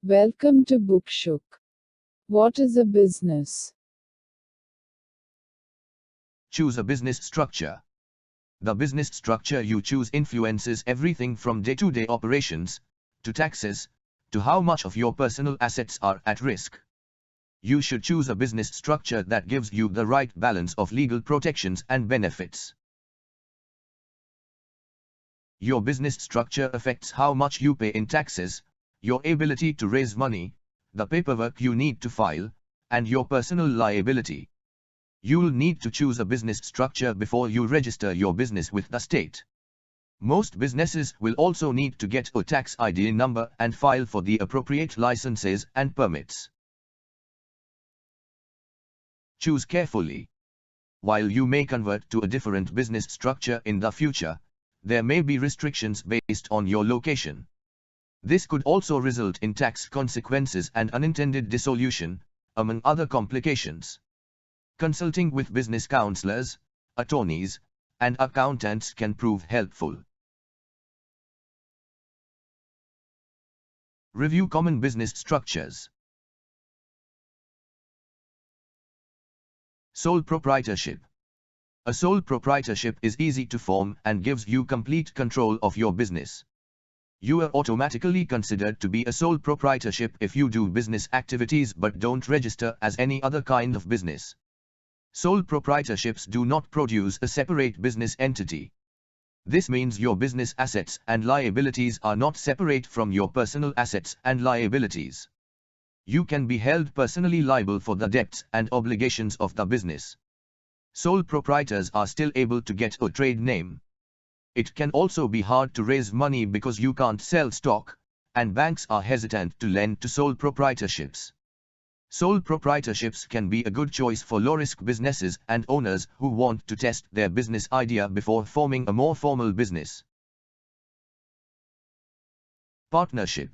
Welcome to Bookshook. What is a business? Choose a business structure. The business structure you choose influences everything from day-to-day operations, to taxes, to how much of your personal assets are at risk. You should choose a business structure that gives you the right balance of legal protections and benefits. Your business structure affects how much you pay in taxes, your ability to raise money, the paperwork you need to file, and your personal liability. You'll need to choose a business structure before you register your business with the state. Most businesses will also need to get a tax ID number and file for the appropriate licenses and permits. Choose carefully. While you may convert to a different business structure in the future, there may be restrictions based on your location. This could also result in tax consequences and unintended dissolution, among other complications. Consulting with business counselors, attorneys, and accountants can prove helpful. Review common business structures. Sole proprietorship. A sole proprietorship is easy to form and gives you complete control of your business. You are automatically considered to be a sole proprietorship if you do business activities but don't register as any other kind of business. Sole proprietorships do not produce a separate business entity. This means your business assets and liabilities are not separate from your personal assets and liabilities. You can be held personally liable for the debts and obligations of the business. Sole proprietors are still able to get a trade name. It can also be hard to raise money because you can't sell stock, and banks are hesitant to lend to sole proprietorships. Sole proprietorships can be a good choice for low-risk businesses and owners who want to test their business idea before forming a more formal business. Partnership.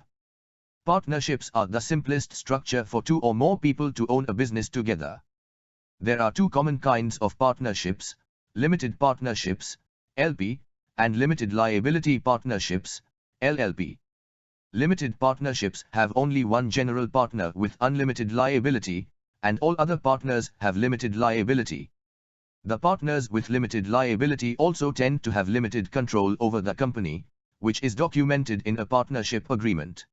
Partnerships are the simplest structure for two or more people to own a business together. There are two common kinds of partnerships: limited partnerships, LP, and limited liability partnerships, LLP. Limited partnerships have only one general partner with unlimited liability, and all other partners have limited liability. The partners with limited liability also tend to have limited control over the company, which is documented in a partnership agreement.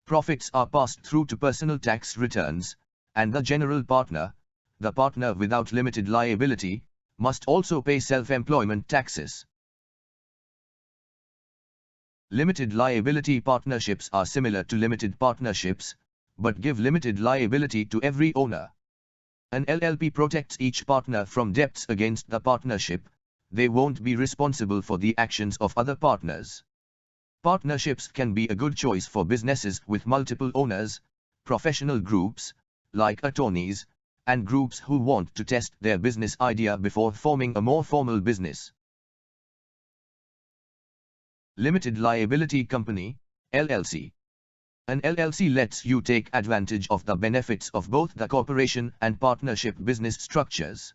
Profits are passed through to personal tax returns, and the general partner, the partner without limited liability, must also pay self-employment taxes. Limited liability partnerships are similar to limited partnerships, but give limited liability to every owner. An LLP protects each partner from debts against the partnership. They won't be responsible for the actions of other partners. Partnerships can be a good choice for businesses with multiple owners, professional groups, like attorneys, and groups who want to test their business idea before forming a more formal business. Limited Liability Company, LLC. An LLC lets you take advantage of the benefits of both the corporation and partnership business structures.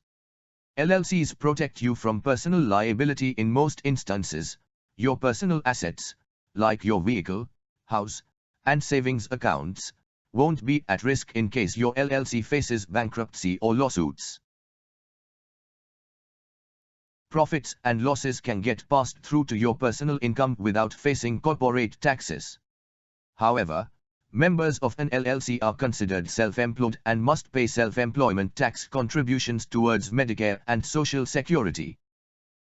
LLCs protect you from personal liability in most instances. Your personal assets, like your vehicle, house, and savings accounts, won't be at risk in case your LLC faces bankruptcy or lawsuits. Profits and losses can get passed through to your personal income without facing corporate taxes. However, members of an LLC are considered self-employed and must pay self-employment tax contributions towards Medicare and Social Security.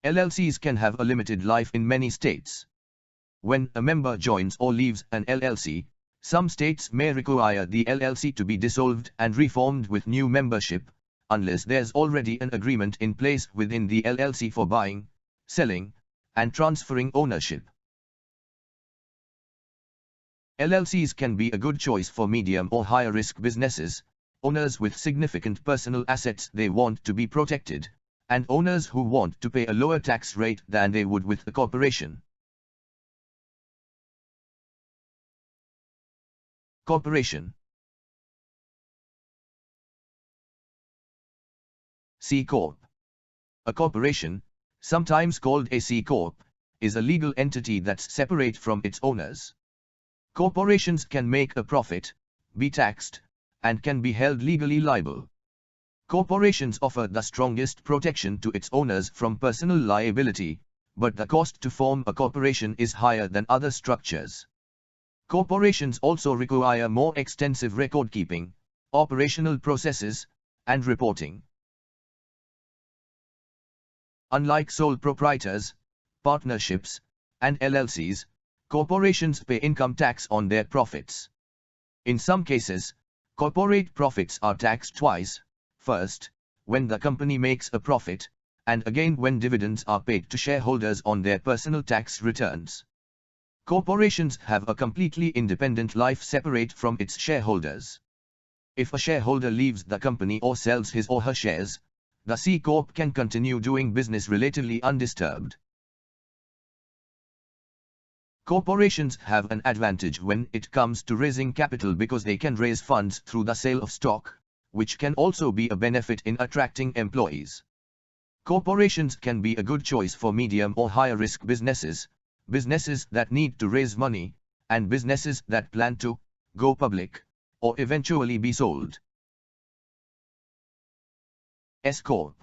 LLCs can have a limited life in many states. When a member joins or leaves an LLC, some states may require the LLC to be dissolved and reformed with new membership, unless there's already an agreement in place within the LLC for buying, selling, and transferring ownership. LLCs can be a good choice for medium or higher risk businesses, owners with significant personal assets they want to be protected, and owners who want to pay a lower tax rate than they would with a corporation. Corporation. C Corp. A corporation, sometimes called a C Corp, is a legal entity that's separate from its owners. Corporations can make a profit, be taxed, and can be held legally liable. Corporations offer the strongest protection to its owners from personal liability, but the cost to form a corporation is higher than other structures. Corporations also require more extensive record-keeping, operational processes, and reporting. Unlike sole proprietors, partnerships, and LLCs, corporations pay income tax on their profits. In some cases, corporate profits are taxed twice: first, when the company makes a profit, and again when dividends are paid to shareholders on their personal tax returns. Corporations have a completely independent life separate from its shareholders. If a shareholder leaves the company or sells his or her shares, the C Corp can continue doing business relatively undisturbed. Corporations have an advantage when it comes to raising capital because they can raise funds through the sale of stock, which can also be a benefit in attracting employees. Corporations can be a good choice for medium or higher risk businesses, businesses that need to raise money, and businesses that plan to go public or eventually be sold. S Corp.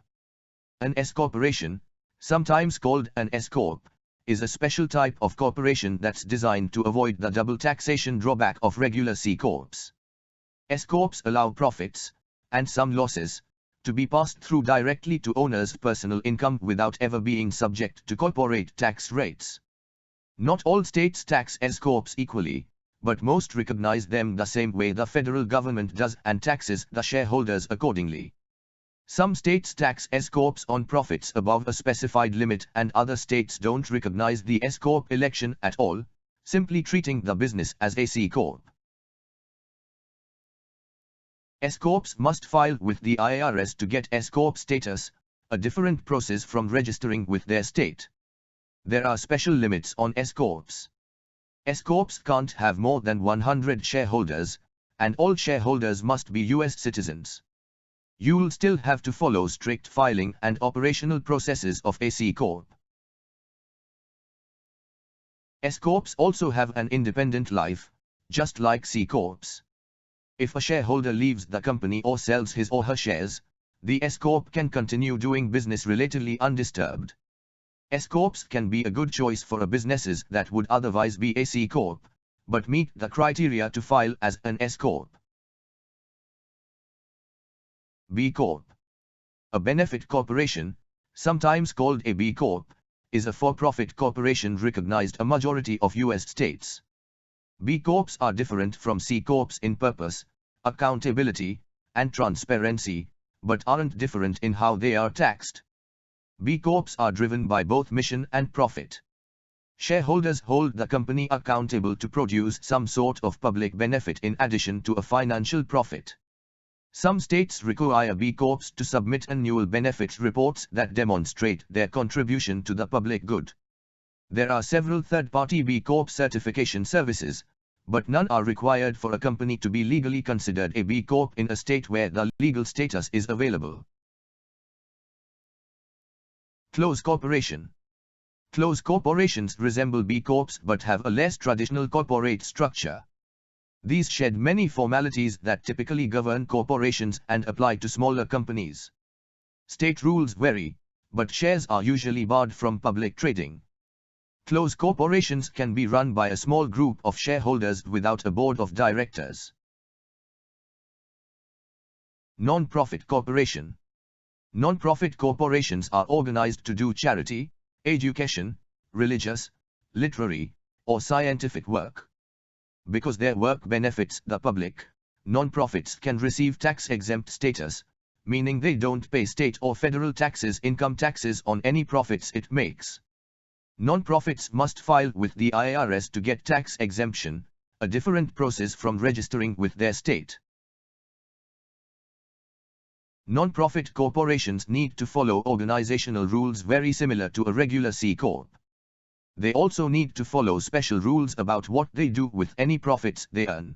An S corporation, sometimes called an S Corp, is a special type of corporation that's designed to avoid the double taxation drawback of regular C Corps. S Corps allow profits, and some losses, to be passed through directly to owners' personal income without ever being subject to corporate tax rates. Not all states tax S Corps equally, but most recognize them the same way the federal government does and taxes the shareholders accordingly. Some states tax S Corps on profits above a specified limit, and other states don't recognize the S Corp election at all, simply treating the business as a C Corp. S Corps must file with the IRS to get S Corp status, a different process from registering with their state. There are special limits on S Corps. S Corps can't have more than 100 shareholders, and all shareholders must be US citizens. You'll still have to follow strict filing and operational processes of a C Corp. S Corps also have an independent life, just like C Corps. If a shareholder leaves the company or sells his or her shares, the S Corp can continue doing business relatively undisturbed. S Corps can be a good choice for businesses that would otherwise be a C Corp, but meet the criteria to file as an S Corp. B Corp. A benefit corporation, sometimes called a B Corp, is a for-profit corporation recognized a majority of US states. B Corps are different from C Corps in purpose, accountability, and transparency, but aren't different in how they are taxed. B Corps are driven by both mission and profit. Shareholders hold the company accountable to produce some sort of public benefit in addition to a financial profit. Some states require B Corps to submit annual benefit reports that demonstrate their contribution to the public good. There are several third-party B Corp certification services, but none are required for a company to be legally considered a B Corp in a state where the legal status is available. Close corporation. Close corporations resemble B Corps but have a less traditional corporate structure. These shed many formalities that typically govern corporations and apply to smaller companies. State rules vary, but shares are usually barred from public trading. Close corporations can be run by a small group of shareholders without a board of directors. Non-profit corporation. Non-profit corporations are organized to do charity, education, religious, literary, or scientific work. Because their work benefits the public, non-profits can receive tax-exempt status, meaning they don't pay state or federal taxes, income taxes on any profits it makes. Non-profits must file with the IRS to get tax exemption, a different process from registering with their state. Non-profit corporations need to follow organizational rules very similar to a regular C Corp. They also need to follow special rules about what they do with any profits they earn.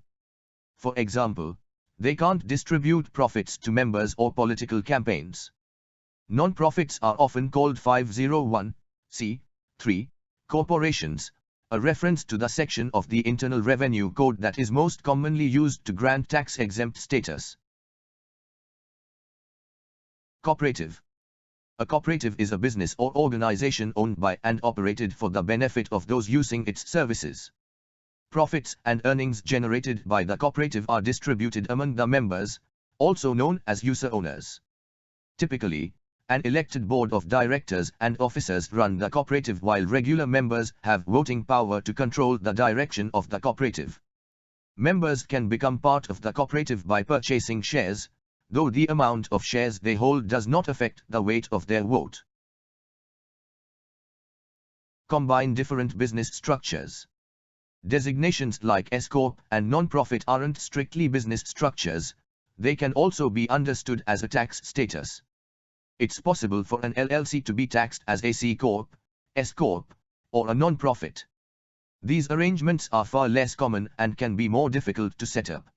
For example, they can't distribute profits to members or political campaigns. Non-profits are often called 501(c)(3) corporations, a reference to the section of the Internal Revenue Code that is most commonly used to grant tax-exempt status. Cooperative. A cooperative is a business or organization owned by and operated for the benefit of those using its services. Profits and earnings generated by the cooperative are distributed among the members, also known as user owners. Typically, an elected board of directors and officers run the cooperative while regular members have voting power to control the direction of the cooperative. Members can become part of the cooperative by purchasing shares, though the amount of shares they hold does not affect the weight of their vote. Combine different business structures. Designations like S-Corp and non-profit aren't strictly business structures, they can also be understood as a tax status. It's possible for an LLC to be taxed as a C-Corp, S-Corp, or a non-profit. These arrangements are far less common and can be more difficult to set up.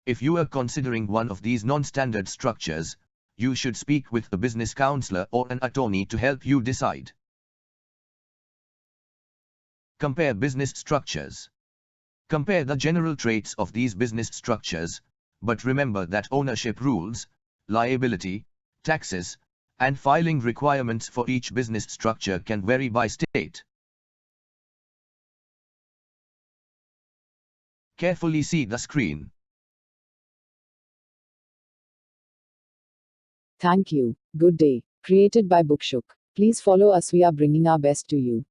If you are considering one of these non-standard structures, you should speak with a business counselor or an attorney to help you decide. Compare business structures. Compare the general traits of these business structures, but remember that ownership rules, liability, taxes, and filing requirements for each business structure can vary by state. Carefully see the screen. Thank you. Good day. Created by Bookshook. Please follow us. We are bringing our best to you.